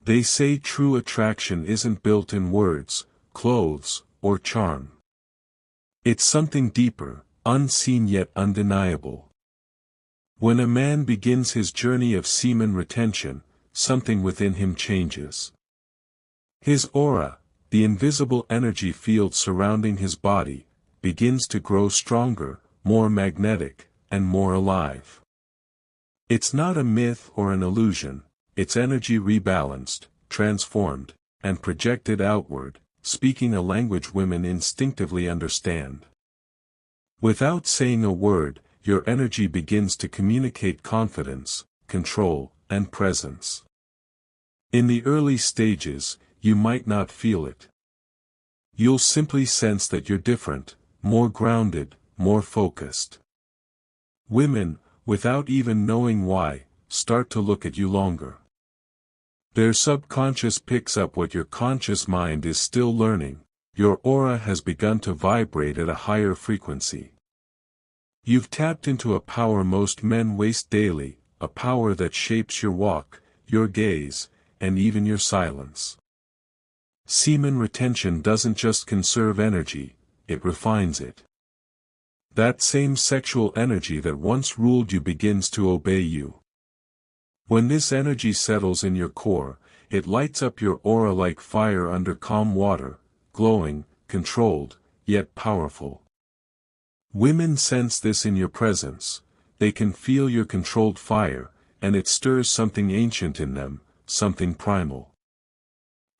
They say true attraction isn't built in words, clothes, or charm. It's something deeper, unseen yet undeniable. When a man begins his journey of semen retention, something within him changes. His aura, the invisible energy field surrounding his body, begins to grow stronger, more magnetic, and more alive. It's not a myth or an illusion, it's energy rebalanced, transformed, and projected outward, speaking a language women instinctively understand. Without saying a word, your energy begins to communicate confidence, control, and presence. In the early stages, you might not feel it. You'll simply sense that you're different, more grounded, more focused. Women, without even knowing why, start to look at you longer. Their subconscious picks up what your conscious mind is still learning. Your aura has begun to vibrate at a higher frequency. You've tapped into a power most men waste daily, a power that shapes your walk, your gaze, and even your silence. Semen retention doesn't just conserve energy, it refines it. That same sexual energy that once ruled you begins to obey you. When this energy settles in your core, it lights up your aura like fire under calm water, glowing, controlled, yet powerful. Women sense this in your presence, they can feel your controlled fire, and it stirs something ancient in them, something primal.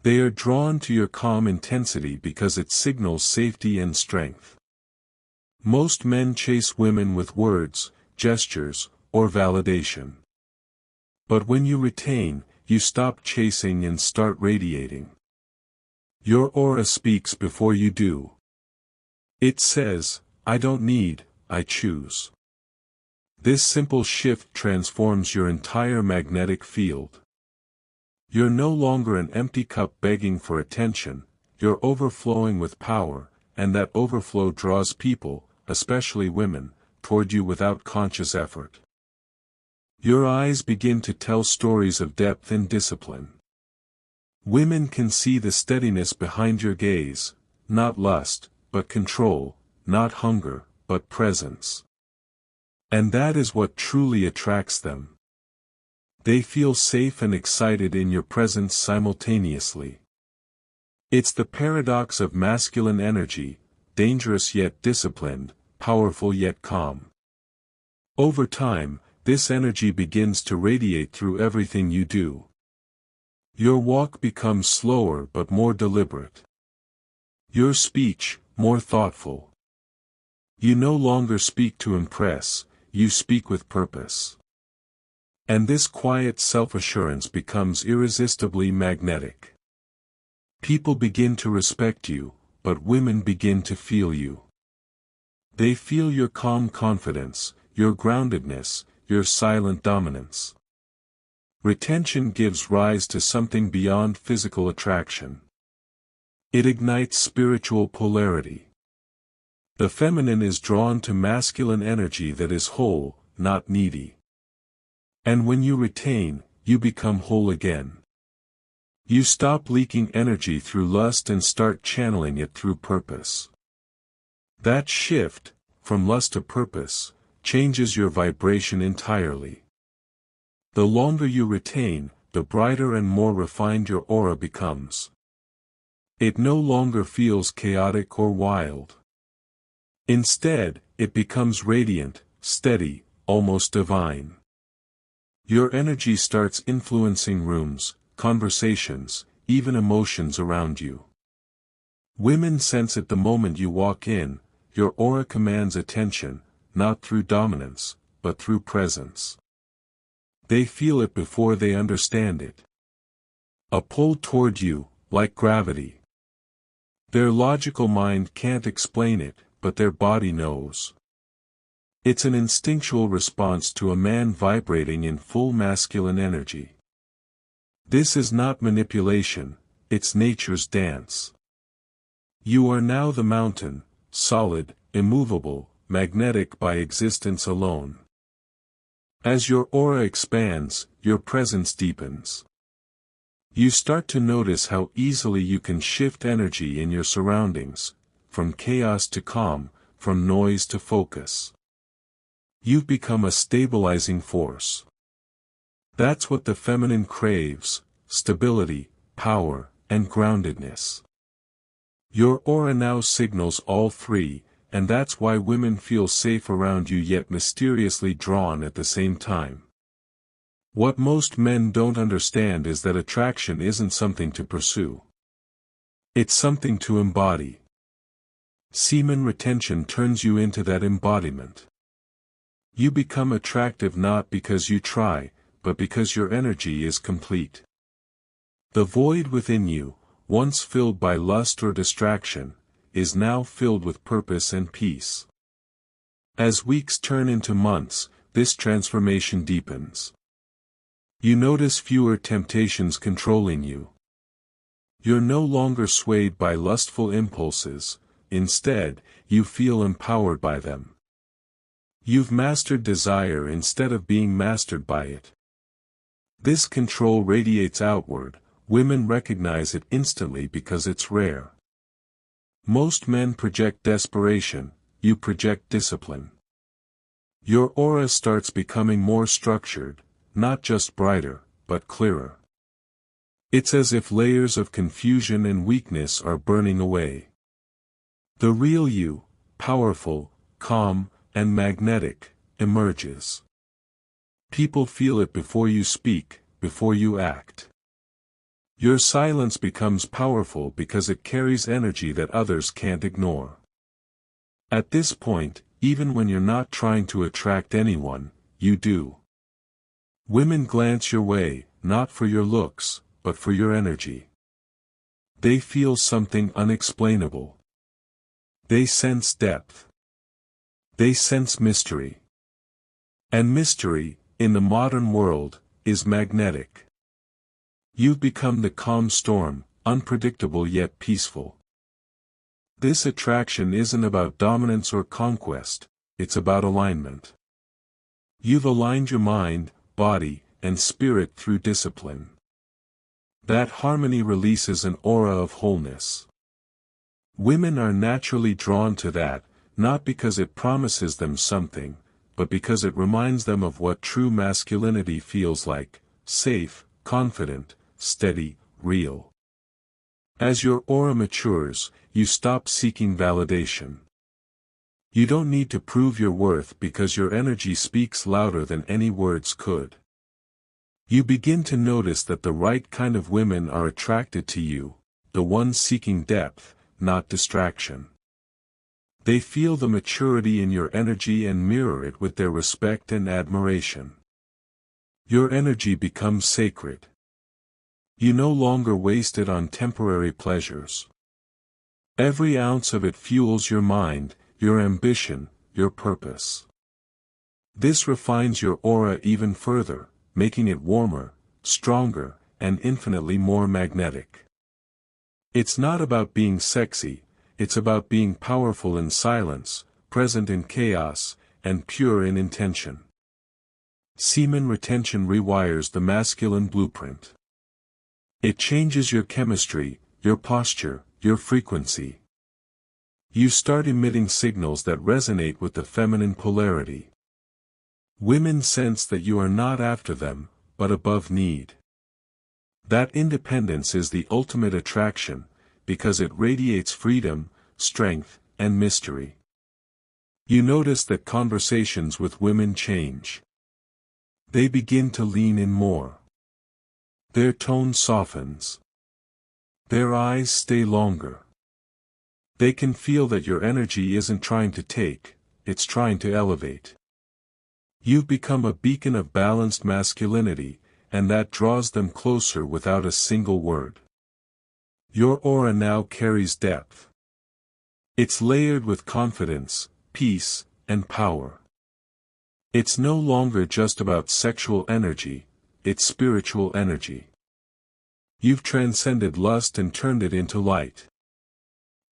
They are drawn to your calm intensity because it signals safety and strength. Most men chase women with words, gestures, or validation. But when you retain, you stop chasing and start radiating. Your aura speaks before you do. It says, I don't need, I choose. This simple shift transforms your entire magnetic field. You're no longer an empty cup begging for attention, you're overflowing with power, and that overflow draws people, especially women, toward you without conscious effort. Your eyes begin to tell stories of depth and discipline. Women can see the steadiness behind your gaze, not lust, but control, not hunger, but presence. And that is what truly attracts them. They feel safe and excited in your presence simultaneously. It's the paradox of masculine energy, dangerous yet disciplined, powerful yet calm. Over time, this energy begins to radiate through everything you do. Your walk becomes slower but more deliberate. Your speech, more thoughtful. You no longer speak to impress, you speak with purpose. And this quiet self-assurance becomes irresistibly magnetic. People begin to respect you, but women begin to feel you. They feel your calm confidence, your groundedness, your silent dominance. Retention gives rise to something beyond physical attraction. It ignites spiritual polarity. The feminine is drawn to masculine energy that is whole, not needy. And when you retain, you become whole again. You stop leaking energy through lust and start channeling it through purpose. That shift, from lust to purpose, changes your vibration entirely. The longer you retain, the brighter and more refined your aura becomes. It no longer feels chaotic or wild. Instead, it becomes radiant, steady, almost divine. Your energy starts influencing rooms, conversations, even emotions around you. Women sense it the moment you walk in, your aura commands attention, not through dominance, but through presence. They feel it before they understand it. A pull toward you, like gravity. Their logical mind can't explain it, but their body knows. It's an instinctual response to a man vibrating in full masculine energy. This is not manipulation, it's nature's dance. You are now the mountain, solid, immovable, magnetic by existence alone. As your aura expands, your presence deepens. You start to notice how easily you can shift energy in your surroundings, from chaos to calm, from noise to focus. You've become a stabilizing force. That's what the feminine craves: stability, power, and groundedness. Your aura now signals all three, and that's why women feel safe around you yet mysteriously drawn at the same time. What most men don't understand is that attraction isn't something to pursue. It's something to embody. Semen retention turns you into that embodiment. You become attractive not because you try, but because your energy is complete. The void within you, once filled by lust or distraction, is now filled with purpose and peace. As weeks turn into months, this transformation deepens. You notice fewer temptations controlling you. You're no longer swayed by lustful impulses, instead, you feel empowered by them. You've mastered desire instead of being mastered by it. This control radiates outward. Women recognize it instantly because it's rare. Most men project desperation, you project discipline. Your aura starts becoming more structured, not just brighter, but clearer. It's as if layers of confusion and weakness are burning away. The real you, powerful, calm, and magnetic, emerges. People feel it before you speak, before you act. Your silence becomes powerful because it carries energy that others can't ignore. At this point, even when you're not trying to attract anyone, you do. Women glance your way, not for your looks, but for your energy. They feel something unexplainable. They sense depth. They sense mystery. And mystery, in the modern world, is magnetic. You've become the calm storm, unpredictable yet peaceful. This attraction isn't about dominance or conquest, it's about alignment. You've aligned your mind, body, and spirit through discipline. That harmony releases an aura of wholeness. Women are naturally drawn to that, not because it promises them something, but because it reminds them of what true masculinity feels like: safe, confident, steady, real. As your aura matures, you stop seeking validation. You don't need to prove your worth because your energy speaks louder than any words could. You begin to notice that the right kind of women are attracted to you, the ones seeking depth, not distraction. They feel the maturity in your energy and mirror it with their respect and admiration. Your energy becomes sacred. You no longer waste it on temporary pleasures. Every ounce of it fuels your mind, your ambition, your purpose. This refines your aura even further, making it warmer, stronger, and infinitely more magnetic. It's not about being sexy, it's about being powerful in silence, present in chaos, and pure in intention. Semen retention rewires the masculine blueprint. It changes your chemistry, your posture, your frequency. You start emitting signals that resonate with the feminine polarity. Women sense that you are not after them, but above need. That independence is the ultimate attraction, because it radiates freedom, strength, and mystery. You notice that conversations with women change. They begin to lean in more. Their tone softens. Their eyes stay longer. They can feel that your energy isn't trying to take, it's trying to elevate. You've become a beacon of balanced masculinity, and that draws them closer without a single word. Your aura now carries depth. It's layered with confidence, peace, and power. It's no longer just about sexual energy, it's spiritual energy. You've transcended lust and turned it into light.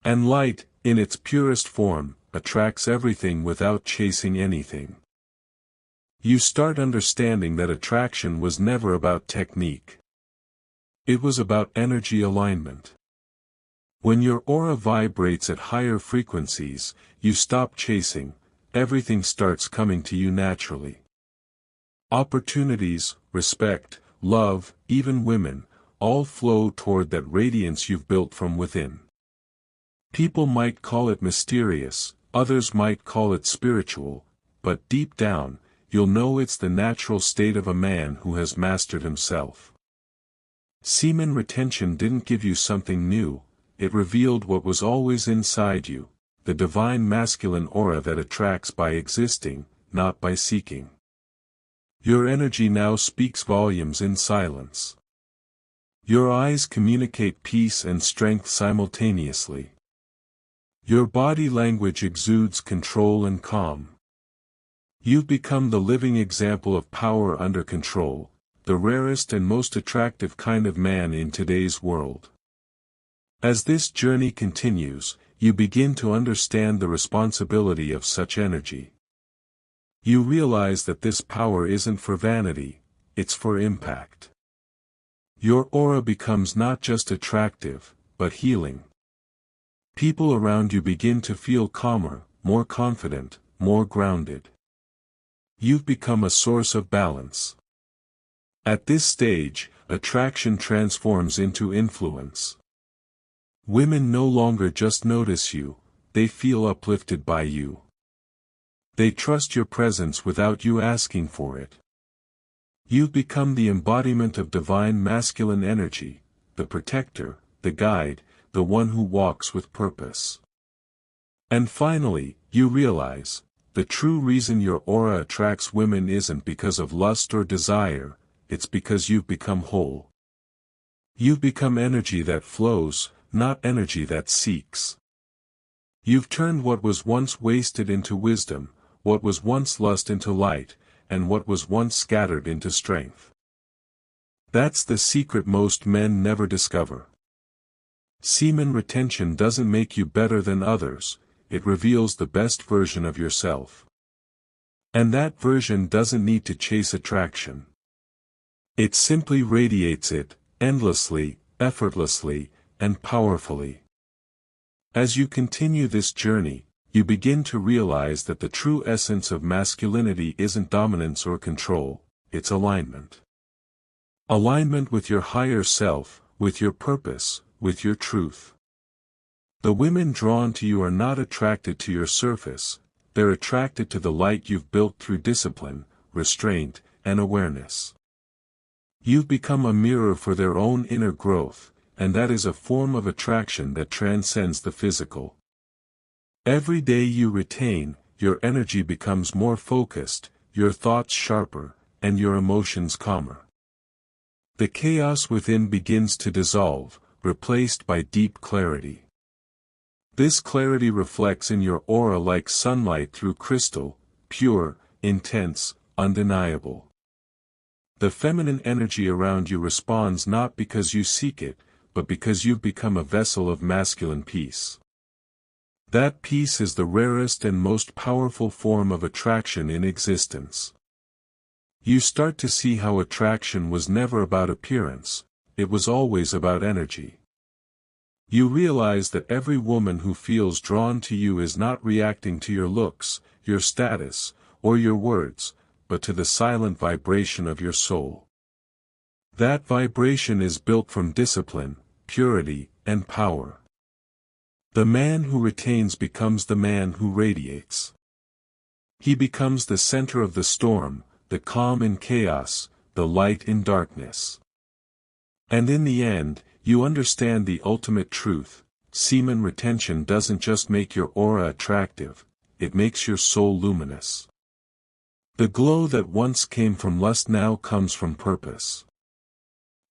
And light, in its purest form, attracts everything without chasing anything. You start understanding that attraction was never about technique. It was about energy alignment. When your aura vibrates at higher frequencies, you stop chasing, everything starts coming to you naturally. Opportunities, respect, love, even women, all flow toward that radiance you've built from within. People might call it mysterious, others might call it spiritual, but deep down, you'll know it's the natural state of a man who has mastered himself. Semen retention didn't give you something new, it revealed what was always inside you, the divine masculine aura that attracts by existing, not by seeking. Your energy now speaks volumes in silence. Your eyes communicate peace and strength simultaneously. Your body language exudes control and calm. You've become the living example of power under control, the rarest and most attractive kind of man in today's world. As this journey continues, you begin to understand the responsibility of such energy. You realize that this power isn't for vanity, it's for impact. Your aura becomes not just attractive, but healing. People around you begin to feel calmer, more confident, more grounded. You've become a source of balance. At this stage, attraction transforms into influence. Women no longer just notice you, they feel uplifted by you. They trust your presence without you asking for it. You've become the embodiment of divine masculine energy, the protector, the guide, the one who walks with purpose. And finally, you realize, the true reason your aura attracts women isn't because of lust or desire, it's because you've become whole. You've become energy that flows, not energy that seeks. You've turned what was once wasted into wisdom, what was once lust into light, and what was once scattered into strength. That's the secret most men never discover. Semen retention doesn't make you better than others, it reveals the best version of yourself. And that version doesn't need to chase attraction. It simply radiates it, endlessly, effortlessly, and powerfully. As you continue this journey, you begin to realize that the true essence of masculinity isn't dominance or control, it's alignment. Alignment with your higher self, with your purpose, with your truth. The women drawn to you are not attracted to your surface, they're attracted to the light you've built through discipline, restraint, and awareness. You've become a mirror for their own inner growth, and that is a form of attraction that transcends the physical. Every day you retain, your energy becomes more focused, your thoughts sharper, and your emotions calmer. The chaos within begins to dissolve, replaced by deep clarity. This clarity reflects in your aura like sunlight through crystal, pure, intense, undeniable. The feminine energy around you responds not because you seek it, but because you've become a vessel of masculine peace. That peace is the rarest and most powerful form of attraction in existence. You start to see how attraction was never about appearance, it was always about energy. You realize that every woman who feels drawn to you is not reacting to your looks, your status, or your words, but to the silent vibration of your soul. That vibration is built from discipline, purity, and power. The man who retains becomes the man who radiates. He becomes the center of the storm, the calm in chaos, the light in darkness. And in the end, you understand the ultimate truth: semen retention doesn't just make your aura attractive, it makes your soul luminous. The glow that once came from lust now comes from purpose.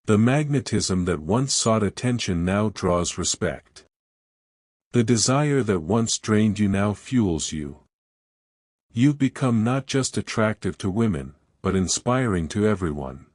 The magnetism that once sought attention now draws respect. The desire that once drained you now fuels you. You've become not just attractive to women, but inspiring to everyone.